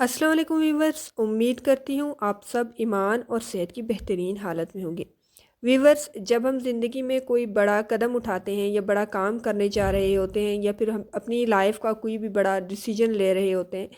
السلام علیکم ویورز، امید کرتی ہوں آپ سب ایمان اور صحت کی بہترین حالت میں ہوں گے۔ ویورز، جب ہم زندگی میں کوئی بڑا قدم اٹھاتے ہیں یا بڑا کام کرنے جا رہے ہوتے ہیں یا پھر ہم اپنی لائف کا کوئی بھی بڑا ڈیسیجن لے رہے ہوتے ہیں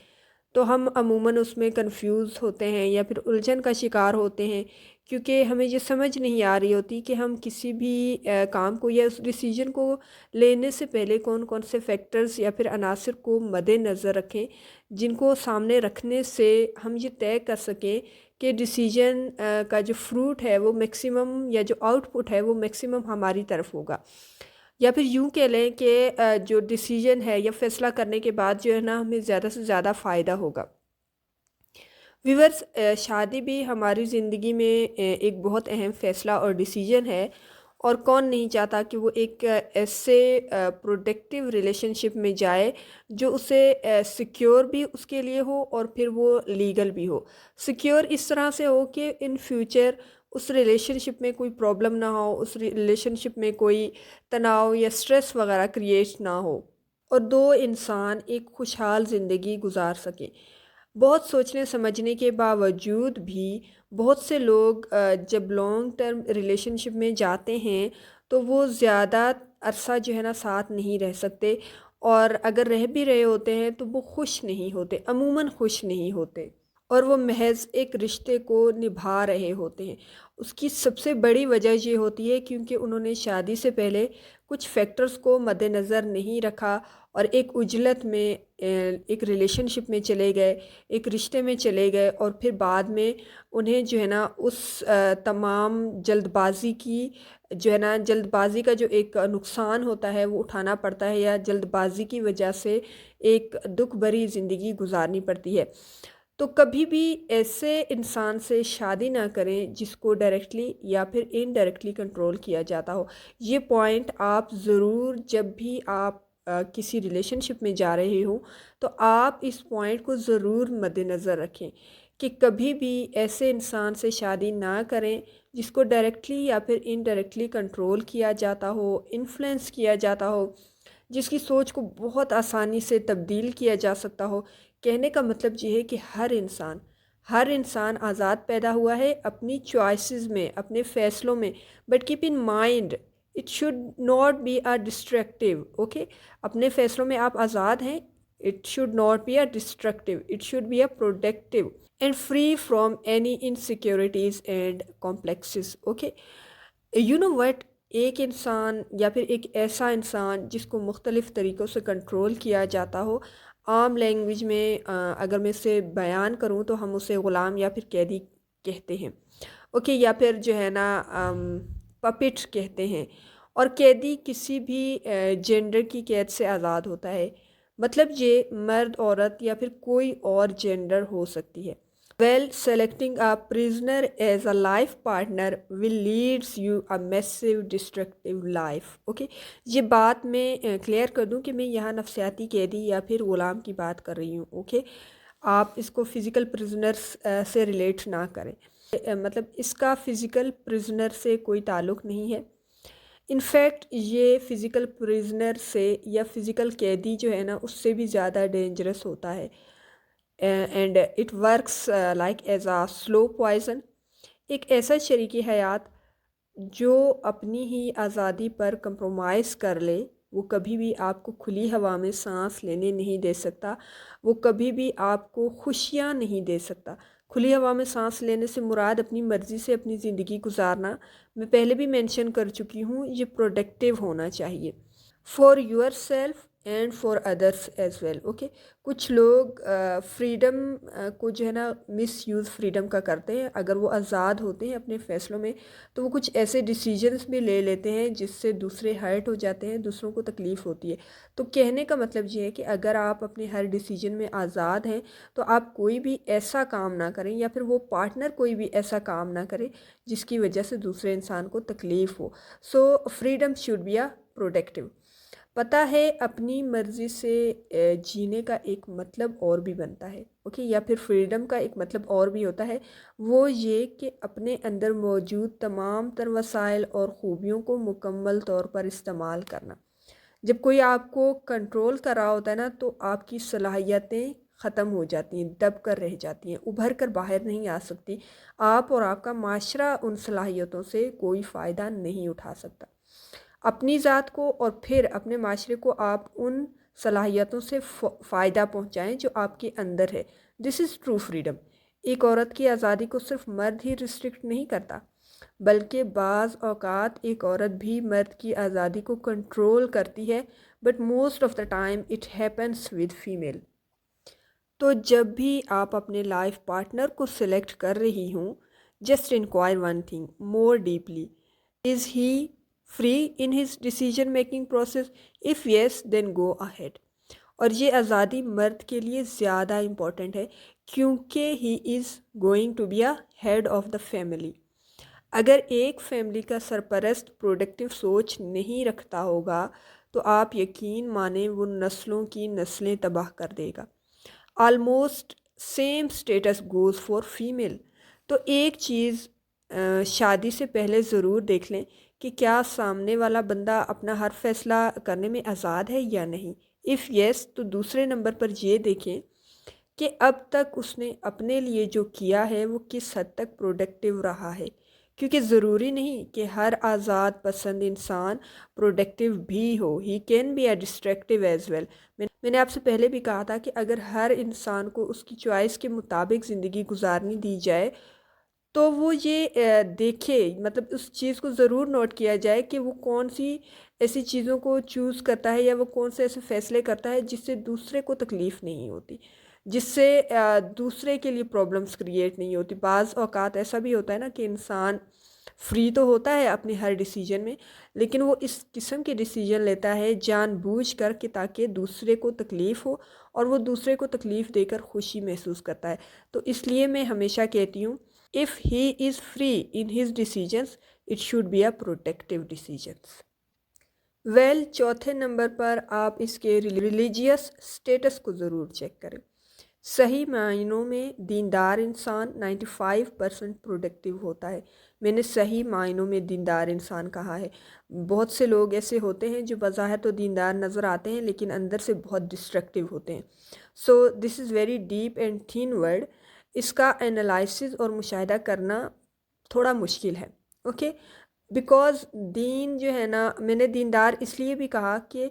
تو ہم عموماً اس میں کنفیوز ہوتے ہیں یا پھر الجھن کا شکار ہوتے ہیں، کیونکہ ہمیں یہ سمجھ نہیں آ رہی ہوتی کہ ہم کسی بھی کام کو یا اس ڈیسیجن کو لینے سے پہلے کون کون سے فیکٹرز یا پھر عناصر کو مد نظر رکھیں، جن کو سامنے رکھنے سے ہم یہ طے کر سکیں کہ ڈیسیجن کا جو فروٹ ہے وہ میکسیمم یا جو آؤٹ پٹ ہے وہ میکسیمم ہماری طرف ہوگا، یا پھر یوں کہہ لیں کہ جو ڈیسیجن ہے یا فیصلہ کرنے کے بعد جو ہے نا ہمیں زیادہ سے زیادہ فائدہ ہوگا۔ ویورز، شادی بھی ہماری زندگی میں ایک بہت اہم فیصلہ اور ڈیسیجن ہے، اور کون نہیں چاہتا کہ وہ ایک ایسے پروڈکٹیو ریلیشن شپ میں جائے جو اسے سیکیور بھی اس کے لیے ہو اور پھر وہ لیگل بھی ہو۔ سیکیور اس طرح سے ہو کہ ان فیوچر اس ریلیشن شپ میں کوئی پرابلم نہ ہو، اس ریلیشن شپ میں کوئی تناؤ یا سٹریس وغیرہ کریٹ نہ ہو، اور دو انسان ایک خوشحال زندگی گزار سکیں۔ بہت سوچنے سمجھنے کے باوجود بھی بہت سے لوگ جب لانگ ٹرم ریلیشن شپ میں جاتے ہیں تو وہ زیادہ عرصہ جو ہے نا ساتھ نہیں رہ سکتے، اور اگر رہ بھی رہے ہوتے ہیں تو وہ خوش نہیں ہوتے، عموماً خوش نہیں ہوتے، اور وہ محض ایک رشتے کو نبھا رہے ہوتے ہیں۔ اس کی سب سے بڑی وجہ یہ ہوتی ہے کیونکہ انہوں نے شادی سے پہلے کچھ فیکٹرز کو مد نظر نہیں رکھا، اور ایک عجلت میں ایک ریلیشن شپ میں چلے گئے، ایک رشتے میں چلے گئے، اور پھر بعد میں انہیں جو ہے نا اس تمام جلد بازی کی جو ہے نا جلد بازی کا جو ایک نقصان ہوتا ہے وہ اٹھانا پڑتا ہے، یا جلد بازی کی وجہ سے ایک دکھ بھری زندگی گزارنی پڑتی ہے۔ تو کبھی بھی ایسے انسان سے شادی نہ کریں جس کو ڈائریکٹلی یا پھر انڈائریکٹلی کنٹرول کیا جاتا ہو۔ یہ پوائنٹ آپ ضرور جب بھی آپ کسی ریلیشن شپ میں جا رہے ہوں تو آپ اس پوائنٹ کو ضرور مد نظر رکھیں کہ کبھی بھی ایسے انسان سے شادی نہ کریں جس کو ڈائریکٹلی یا پھر انڈائریکٹلی کنٹرول کیا جاتا ہو، انفلوئنس کیا جاتا ہو، جس کی سوچ کو بہت آسانی سے تبدیل کیا جا سکتا ہو۔ کہنے کا مطلب یہ ہے کہ ہر انسان آزاد پیدا ہوا ہے اپنی چوائسز میں، اپنے فیصلوں میں، but keep in mind it should not be a destructive. Okay, اپنے فیصلوں میں آپ آزاد ہیں، it should not be a destructive, it should be a productive and free from any insecurities and complexes. Okay, you know what, ایک انسان یا پھر ایک ایسا انسان جس کو مختلف طریقوں سے کنٹرول کیا جاتا ہو، عام لینگویج میں اگر میں اسے بیان کروں تو ہم اسے غلام یا پھر قیدی کہتے ہیں۔ اوکے، یا پھر جو ہے نا پپٹ کہتے ہیں، اور قیدی کسی بھی جینڈر کی قید سے آزاد ہوتا ہے، مطلب یہ مرد، عورت یا پھر کوئی اور جینڈر ہو سکتی ہے۔ Selecting a prisoner as a life partner will leads you a massive destructive life. Okay، یہ بات میں کلیئر کر دوں کہ میں یہاں نفسیاتی قیدی یا پھر غلام کی بات کر رہی ہوں۔ اوکے، آپ اس کو فزیکل پرزنرس سے ریلیٹ نہ کریں، مطلب اس کا فزیکل پرزنر سے کوئی تعلق نہیں ہے۔ انفیکٹ یہ فزیکل پرزنر سے یا فزیکل قیدی جو ہے نا اس سے بھی زیادہ ڈینجرس ہوتا ہے، and it works like as a slow poison. ایک ایسا شریک حیات جو اپنی ہی آزادی پر کمپرومائز کر لے، وہ کبھی بھی آپ کو کھلی ہوا میں سانس لینے نہیں دے سکتا، وہ کبھی بھی آپ کو خوشیاں نہیں دے سکتا۔ کھلی ہوا میں سانس لینے سے مراد اپنی مرضی سے اپنی زندگی گزارنا، میں پہلے بھی مینشن کر چکی ہوں، یہ پروڈکٹیو ہونا چاہیے for yourself and for others as well. Okay, کچھ لوگ فریڈم کو جو ہے نا مس یوز فریڈم کا کرتے ہیں۔ اگر وہ آزاد ہوتے ہیں اپنے فیصلوں میں تو وہ کچھ ایسے ڈیسیجنز بھی لے لیتے ہیں جس سے دوسرے ہرٹ ہو جاتے ہیں، دوسروں کو تکلیف ہوتی ہے۔ تو کہنے کا مطلب یہ ہے کہ اگر آپ اپنے ہر ڈیسیجن میں آزاد ہیں تو آپ کوئی بھی ایسا کام نہ کریں، یا پھر وہ پارٹنر کوئی بھی ایسا کام نہ کرے جس کی وجہ سے دوسرے انسان کو تکلیف ہو۔ So freedom should be a productive. پتہ ہے اپنی مرضی سے جینے کا ایک مطلب اور بھی بنتا ہے، اوکے، یا پھر فریڈم کا ایک مطلب اور بھی ہوتا ہے، وہ یہ کہ اپنے اندر موجود تمام تر وسائل اور خوبیوں کو مکمل طور پر استعمال کرنا۔ جب کوئی آپ کو کنٹرول کر رہا ہوتا ہے نا تو آپ کی صلاحیتیں ختم ہو جاتی ہیں، دب کر رہ جاتی ہیں، ابھر کر باہر نہیں آ سکتی۔ آپ اور آپ کا معاشرہ ان صلاحیتوں سے کوئی فائدہ نہیں اٹھا سکتا۔ اپنی ذات کو اور پھر اپنے معاشرے کو آپ ان صلاحیتوں سے فائدہ پہنچائیں جو آپ کے اندر ہے۔ دس از ٹرو فریڈم۔ ایک عورت کی آزادی کو صرف مرد ہی ریسٹرکٹ نہیں کرتا، بلکہ بعض اوقات ایک عورت بھی مرد کی آزادی کو کنٹرول کرتی ہے، but most of the time it happens with female. تو جب بھی آپ اپنے لائف پارٹنر کو سلیکٹ کر رہی ہوں، just enquire one thing more deeply, is he free in his decision making process? If yes then go ahead. اور یہ آزادی مرد کے لیے زیادہ امپورٹنٹ ہے کیونکہ he is going to be a head of the family. اگر ایک فیملی کا سرپرست پروڈکٹیو سوچ نہیں رکھتا ہوگا تو آپ یقین مانیں وہ نسلوں کی نسلیں تباہ کر دے گا۔ Almost same status goes for female. تو ایک چیز شادی سے پہلے ضرور دیکھ لیں کہ کیا سامنے والا بندہ اپنا ہر فیصلہ کرنے میں آزاد ہے یا نہیں۔ اف یس تو دوسرے نمبر پر یہ دیکھیں کہ اب تک اس نے اپنے لیے جو کیا ہے وہ کس حد تک پروڈکٹیو رہا ہے، کیونکہ ضروری نہیں کہ ہر آزاد پسند انسان پروڈکٹیو بھی ہو، he can be a destructive as well. میں نے آپ سے پہلے بھی کہا تھا کہ اگر ہر انسان کو اس کی چوائس کے مطابق زندگی گزارنی دی جائے تو وہ یہ دیکھے، مطلب اس چیز کو ضرور نوٹ کیا جائے کہ وہ کون سی ایسی چیزوں کو چوز کرتا ہے یا وہ کون سے ایسے فیصلے کرتا ہے جس سے دوسرے کو تکلیف نہیں ہوتی، جس سے دوسرے کے لیے پرابلمس کریٹ نہیں ہوتی۔ بعض اوقات ایسا بھی ہوتا ہے نا کہ انسان فری تو ہوتا ہے اپنے ہر ڈیسیجن میں، لیکن وہ اس قسم کے ڈیسیجن لیتا ہے جان بوجھ کر کہ تاکہ دوسرے کو تکلیف ہو اور وہ دوسرے کو تکلیف دے کر خوشی محسوس کرتا ہے۔ تو اس لیے میں ہمیشہ کہتی ہوں if he is free in his decisions it should be a protective decisions۔ چوتھے نمبر پر آپ اس کے ریلیجیس سٹیٹس کو ضرور چیک کریں۔ صحیح معنوں میں دیندار انسان 95% پروڈکٹیو ہوتا ہے۔ میں نے صحیح معنوں میں دیندار انسان کہا ہے۔ بہت سے لوگ ایسے ہوتے ہیں جو بظاہر تو دیندار نظر آتے ہیں لیکن اندر سے بہت ڈسٹرکٹیو ہوتے ہیں۔ So this is very deep and thin word. اس کا انالائسس اور مشاہدہ کرنا تھوڑا مشکل ہے، اوکے، بیکاز دین جو ہے نا، میں نے دیندار اس لیے بھی کہا کہ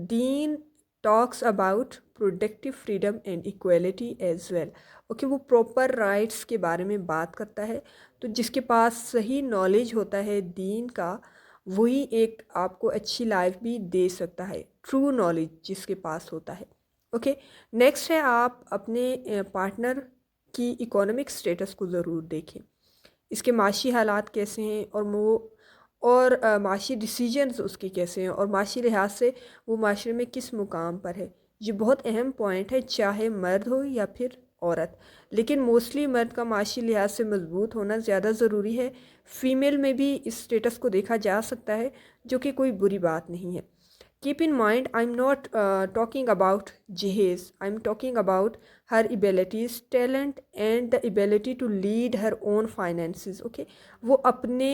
then talks about productive freedom and equality as well, okay, وہ پراپر رائٹس کے بارے میں بات کرتا ہے۔ تو جس کے پاس صحیح نالج ہوتا ہے دین کا وہی ایک آپ کو اچھی لائف بھی دے سکتا ہے، ٹرو نالج جس کے پاس ہوتا ہے، اوکے۔ نیکسٹ ہے آپ اپنے پارٹنر کی اکانومک سٹیٹس کو ضرور دیکھیں، اس کے معاشی حالات کیسے ہیں اور معاشی ڈیسیجنز اس کے کیسے ہیں اور معاشی لحاظ سے وہ معاشرے میں کس مقام پر ہے۔ یہ بہت اہم پوائنٹ ہے، چاہے مرد ہو یا پھر عورت، لیکن موسٹلی مرد کا معاشی لحاظ سے مضبوط ہونا زیادہ ضروری ہے۔ فیمیل میں بھی اس سٹیٹس کو دیکھا جا سکتا ہے جو کہ کوئی بری بات نہیں ہے۔ Keep in mind, I'm not talking about جہیز، I'm talking about her abilities, talent and the ability to lead her own finances, okay۔ وہ اپنے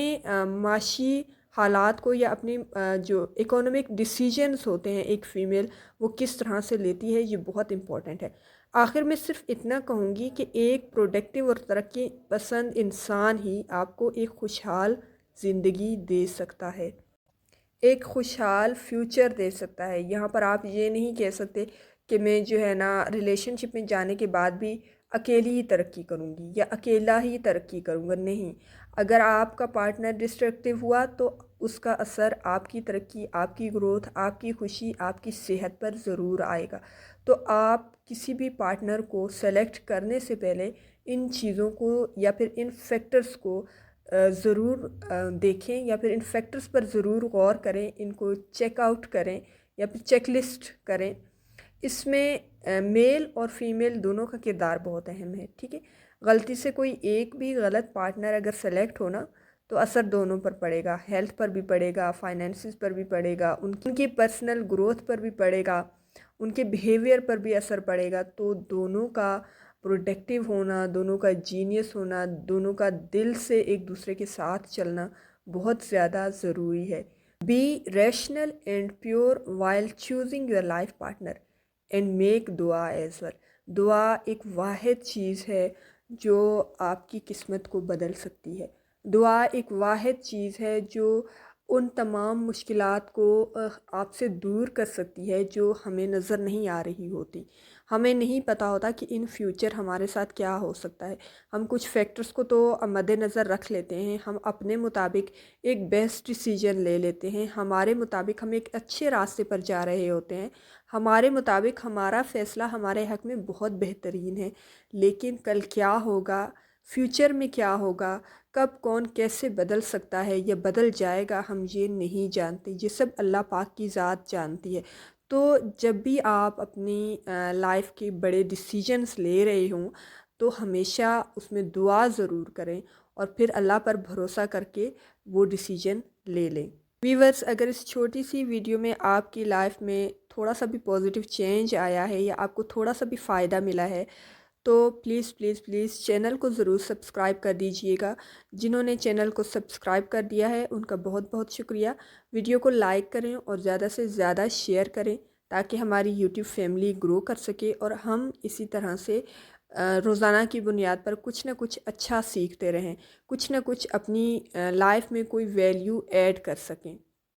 معاشی حالات کو یا اپنی جو اکانومک ڈیسیجنز ہوتے ہیں ایک فیمیل وہ کس طرح سے لیتی ہے، یہ بہت امپورٹنٹ ہے۔ آخر میں صرف اتنا کہوں گی کہ ایک پروڈکٹیو اور ترقی پسند انسان ہی آپ کو ایک خوشحال زندگی دے سکتا ہے، ایک خوشحال فیوچر دے سکتا ہے۔ یہاں پر آپ یہ نہیں کہہ سکتے کہ میں جو ہے نا ریلیشن شپ میں جانے کے بعد بھی اکیلی ہی ترقی کروں گی یا اکیلا ہی ترقی کروں گا، نہیں۔ اگر آپ کا پارٹنر ڈسٹرکٹیو ہوا تو اس کا اثر آپ کی ترقی، آپ کی گروتھ، آپ کی خوشی، آپ کی صحت پر ضرور آئے گا۔ تو آپ کسی بھی پارٹنر کو سلیکٹ کرنے سے پہلے ان چیزوں کو یا پھر ان فیکٹرز کو ضرور دیکھیں یا پھر ان فیکٹرز پر ضرور غور کریں، ان کو چیک آؤٹ کریں یا پھر چیک لسٹ کریں۔ اس میں میل اور فیمیل دونوں کا کردار بہت اہم ہے، ٹھیک ہے۔ غلطی سے کوئی ایک بھی غلط پارٹنر اگر سلیکٹ ہونا تو اثر دونوں پر پڑے گا، ہیلتھ پر بھی پڑے گا، فائنینسز پر بھی پڑے گا، ان کی پرسنل گروتھ پر بھی پڑے گا، ان کے بیہیویئر پر بھی اثر پڑے گا۔ تو دونوں کا پروڈکٹیو ہونا، دونوں کا جینیس ہونا، دونوں کا دل سے ایک دوسرے کے ساتھ چلنا بہت زیادہ ضروری ہے۔ Be rational and pure while choosing your life partner. And make دعا ایز ویل. دعا ایک واحد چیز ہے جو آپ کی قسمت کو بدل سکتی ہے. دعا ایک واحد چیز ہے جو ان تمام مشکلات کو آپ سے دور کر سکتی ہے جو ہمیں نظر نہیں آ رہی ہوتی. ہمیں نہیں پتہ ہوتا کہ ان فیوچر ہمارے ساتھ کیا ہو سکتا ہے. ہم کچھ فیکٹرز کو تو مد نظر رکھ لیتے ہیں، ہم اپنے مطابق ایک بیسٹ ڈیسیجن لے لیتے ہیں، ہمارے مطابق ہم ایک اچھے راستے پر جا رہے ہوتے ہیں، ہمارے مطابق ہمارا فیصلہ ہمارے حق میں بہت بہترین ہے. لیکن کل کیا ہوگا، فیوچر میں کیا ہوگا، کب کون کیسے بدل سکتا ہے یا بدل جائے گا، ہم یہ نہیں جانتے. یہ سب اللہ پاک کی ذات جانتی ہے. تو جب بھی آپ اپنی لائف کے بڑے ڈیسیجنز لے رہے ہوں تو ہمیشہ اس میں دعا ضرور کریں اور پھر اللہ پر بھروسہ کر کے وہ ڈیسیجن لے لیں. ویورز، اگر اس چھوٹی سی ویڈیو میں آپ کی لائف میں تھوڑا سا بھی پازیٹیو چینج آیا ہے یا آپ کو تھوڑا سا بھی فائدہ ملا ہے تو پلیز پلیز پلیز چینل کو ضرور سبسکرائب کر دیجئے گا. جنہوں نے چینل کو سبسکرائب کر دیا ہے ان کا بہت بہت شکریہ. ویڈیو کو لائک کریں اور زیادہ سے زیادہ شیئر کریں تاکہ ہماری یوٹیوب فیملی گرو کر سکے اور ہم اسی طرح سے روزانہ کی بنیاد پر کچھ نہ کچھ اچھا سیکھتے رہیں، کچھ نہ کچھ اپنی لائف میں کوئی ویلیو ایڈ کر سکیں.